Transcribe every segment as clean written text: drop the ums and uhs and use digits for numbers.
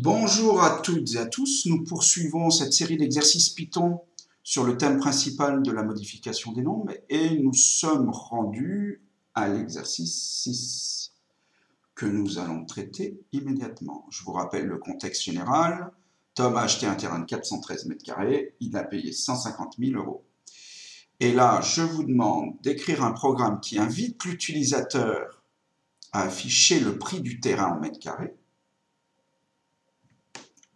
Bonjour à toutes et à tous, nous poursuivons cette série d'exercices Python sur le thème principal de la modification des nombres et nous sommes rendus à l'exercice 6 que nous allons traiter immédiatement. Je vous rappelle le contexte général. Tom a acheté un terrain de 413 m², il a payé 150 000 €. Et là, je vous demande d'écrire un programme qui invite l'utilisateur à afficher le prix du terrain en mètres carrés.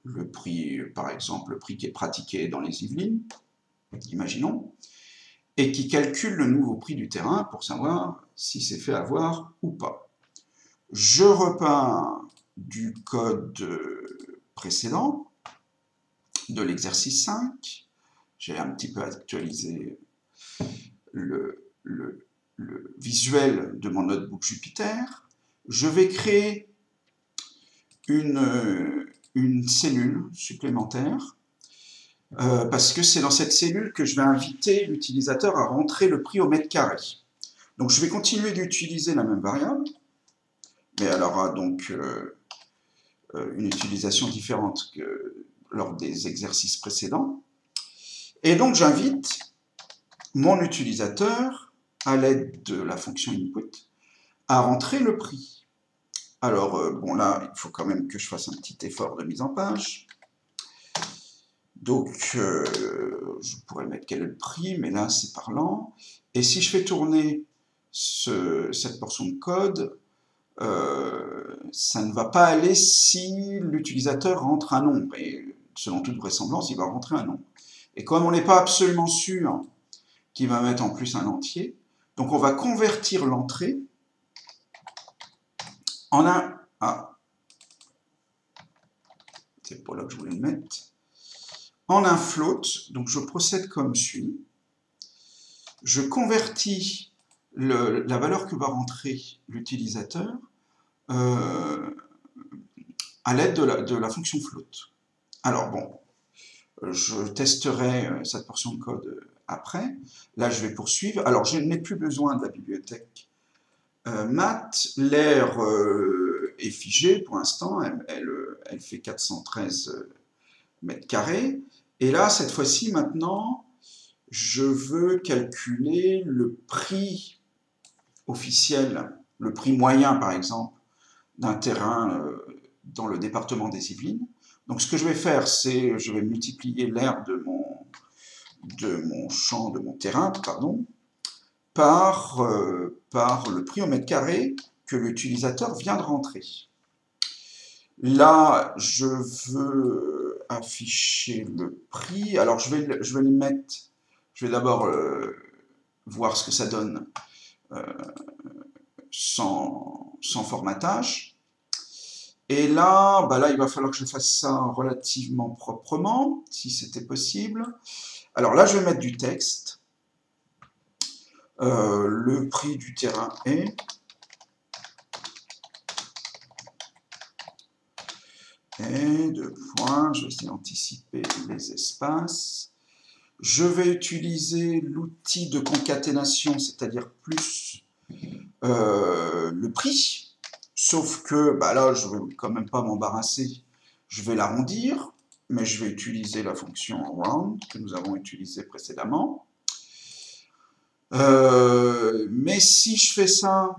Le prix, par exemple, le prix qui est pratiqué dans les Yvelines, imaginons, et qui calcule le nouveau prix du terrain pour savoir si c'est fait avoir ou pas. Je repars du code précédent, de l'exercice 5. J'ai un petit peu actualisé le visuel de mon notebook Jupyter. Je vais créer une cellule supplémentaire parce que c'est dans cette cellule que je vais inviter l'utilisateur à rentrer le prix au mètre carré. Donc je vais continuer d'utiliser la même variable, mais elle aura donc une utilisation différente que lors des exercices précédents. Et donc j'invite mon utilisateur, à l'aide de la fonction input, à rentrer le prix. Alors, bon là, il faut quand même que je fasse un petit effort de mise en page. Donc, je pourrais mettre quel est le prix, mais là, c'est parlant. Et si je fais tourner cette portion de code, ça ne va pas aller si l'utilisateur rentre un nombre. Et selon toute vraisemblance, il va rentrer un nombre. Et comme on n'est pas absolument sûr qu'il va mettre en plus un entier, donc on va convertir l'entrée en un... Ah, c'est pas là que je voulais le mettre. En un float, donc je procède comme suit. Je convertis la valeur que va rentrer l'utilisateur à l'aide de la fonction float. Alors bon, je testerai cette portion de code après. Là, je vais poursuivre. Alors, je n'ai plus besoin de la bibliothèque math. L'aire est figée pour l'instant. Elle fait 413 m². Et là, cette fois-ci, maintenant, je veux calculer le prix officiel, le prix moyen, par exemple, d'un terrain dans le département des Yvelines. Donc, ce que je vais faire, c'est je vais multiplier l'aire de mon champ, de mon terrain, pardon, par le prix au mètre carré que l'utilisateur vient de rentrer. Là, je veux afficher le prix. Alors, je vais le mettre. Je vais d'abord voir ce que ça donne sans formatage. Et là, bah là, il va falloir que je fasse ça relativement proprement, si c'était possible. Alors là, je vais mettre du texte. Le prix du terrain est... Et deux points, je vais essayer d'anticiper les espaces. Je vais utiliser l'outil de concaténation, c'est-à-dire plus le prix. Sauf que bah là, je ne vais quand même pas m'embarrasser. Je vais l'arrondir, mais je vais utiliser la fonction round que nous avons utilisée précédemment. Mais si je fais ça,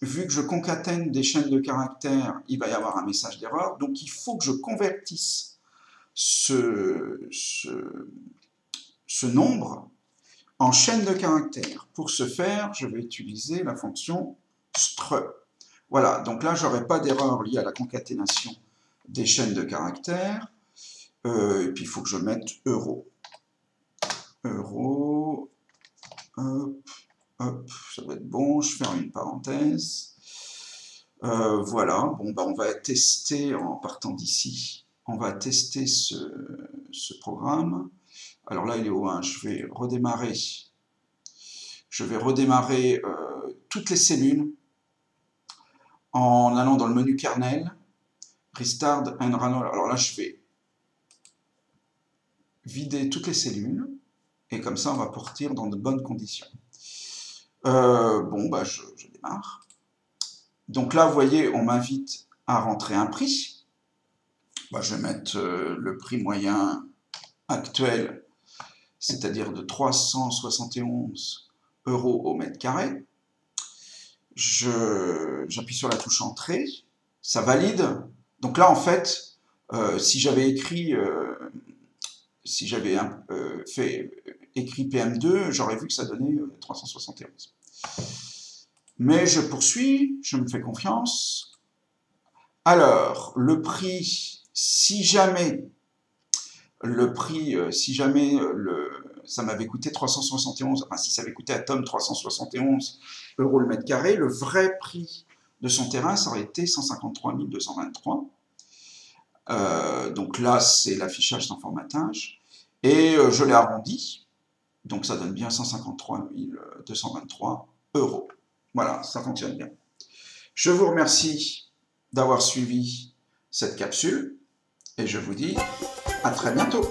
vu que je concatène des chaînes de caractères, il va y avoir un message d'erreur. Donc il faut que je convertisse ce nombre en chaîne de caractères. Pour ce faire, je vais utiliser la fonction str. Voilà, donc là, je n'aurai pas d'erreur liée à la concaténation des chaînes de caractères. Et puis, il faut que je mette euro. Euro. Hop, hop, ça va être bon. Je ferme une parenthèse. Voilà, bon, bah, on va tester en partant d'ici. On va tester ce programme. Alors là, il est au 1. Je vais redémarrer. Toutes les cellules en allant dans le menu kernel, restart and run all. Alors là, je vais vider toutes les cellules, et comme ça, on va partir dans de bonnes conditions. Bon, bah, je démarre. Donc là, vous voyez, on m'invite à rentrer un prix. Bah, je vais mettre le prix moyen actuel, c'est-à-dire de 371 € au mètre carré. J'appuie sur la touche Entrée, ça valide. Donc là, en fait, si j'avais écrit, écrit PM2, j'aurais vu que ça donnait 371. Mais je poursuis, je me fais confiance. Alors, le prix, si jamais ça m'avait coûté 371, enfin si ça avait coûté à Tom 371 € le mètre carré, le vrai prix de son terrain, ça aurait été 153 223. Donc là, c'est l'affichage sans formatage. Et je l'ai arrondi, donc ça donne bien 153 223 €. Voilà, ça fonctionne bien. Je vous remercie d'avoir suivi cette capsule et je vous dis à très bientôt.